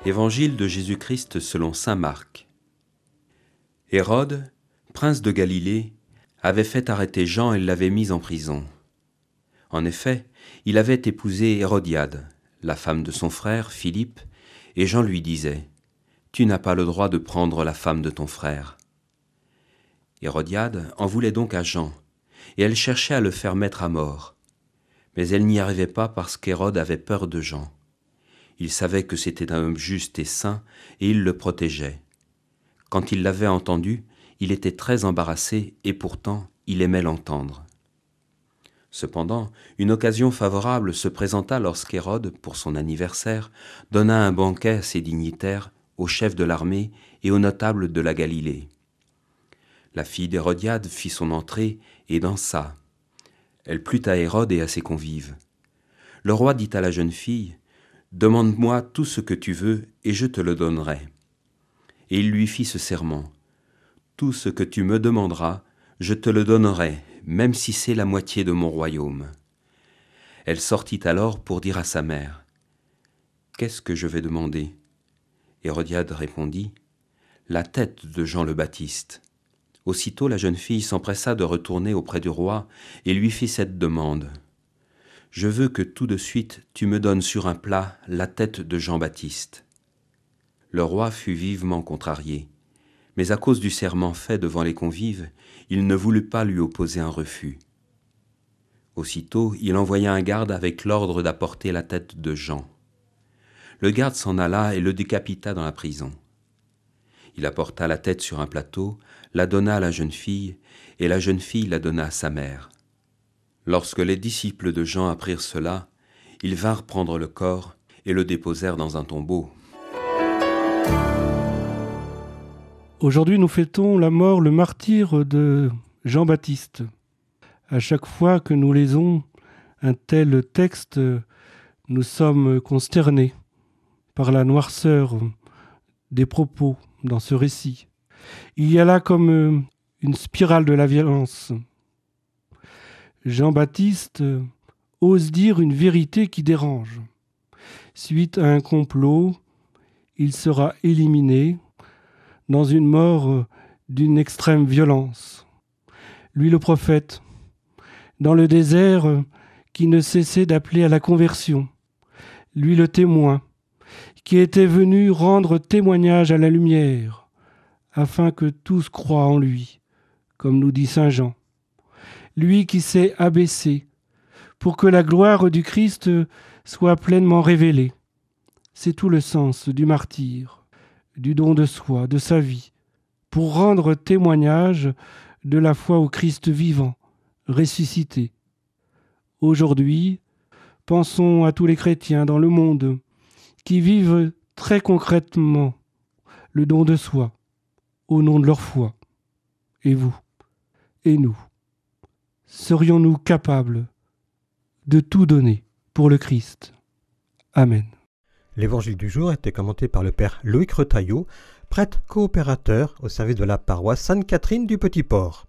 Évangile de Jésus-Christ selon saint Marc. Hérode, prince de Galilée, avait fait arrêter Jean et l'avait mis en prison. En effet, il avait épousé Hérodiade, la femme de son frère Philippe, et Jean lui disait « Tu n'as pas le droit de prendre la femme de ton frère ». Hérodiade en voulait donc à Jean, et elle cherchait à le faire mettre à mort. Mais elle n'y arrivait pas parce qu'Hérode avait peur de Jean. Il savait que c'était un homme juste et saint, et il le protégeait. Quand il l'avait entendu, il était très embarrassé, et pourtant il aimait l'entendre. Cependant, une occasion favorable se présenta lorsqu'Hérode, pour son anniversaire, donna un banquet à ses dignitaires, aux chefs de l'armée et aux notables de la Galilée. La fille d'Hérodiade fit son entrée et dansa. Elle plut à Hérode et à ses convives. Le roi dit à la jeune fille « Demande-moi tout ce que tu veux, et je te le donnerai. » Et il lui fit ce serment « Tout ce que tu me demanderas, je te le donnerai, même si c'est la moitié de mon royaume. » Elle sortit alors pour dire à sa mère « Qu'est-ce que je vais demander ?» Hérodiade répondit « La tête de Jean le Baptiste. » Aussitôt la jeune fille s'empressa de retourner auprès du roi et lui fit cette demande. « Je veux que tout de suite tu me donnes sur un plat la tête de Jean-Baptiste. » Le roi fut vivement contrarié, mais à cause du serment fait devant les convives, il ne voulut pas lui opposer un refus. Aussitôt, il envoya un garde avec l'ordre d'apporter la tête de Jean. Le garde s'en alla et le décapita dans la prison. Il apporta la tête sur un plateau, la donna à la jeune fille, et la jeune fille la donna à sa mère. Lorsque les disciples de Jean apprirent cela, ils vinrent prendre le corps et le déposèrent dans un tombeau. Aujourd'hui, nous fêtons la mort, le martyre de Jean-Baptiste. À chaque fois que nous lisons un tel texte, nous sommes consternés par la noirceur des propos dans ce récit. Il y a là comme une spirale de la violence. Jean-Baptiste ose dire une vérité qui dérange. Suite à un complot, il sera éliminé dans une mort d'une extrême violence. Lui le prophète, dans le désert qui ne cessait d'appeler à la conversion. Lui le témoin, qui était venu rendre témoignage à la lumière, afin que tous croient en lui, comme nous dit saint Jean. Lui qui s'est abaissé, pour que la gloire du Christ soit pleinement révélée. C'est tout le sens du martyre, du don de soi, de sa vie, pour rendre témoignage de la foi au Christ vivant, ressuscité. Aujourd'hui, pensons à tous les chrétiens dans le monde qui vivent très concrètement le don de soi, au nom de leur foi. Et vous, et nous, serions-nous capables de tout donner pour le Christ? Amen. L'évangile du jour était commenté par le père Loïc Retailleau, prêtre coopérateur au service de la paroisse Sainte-Catherine du Petit-Port.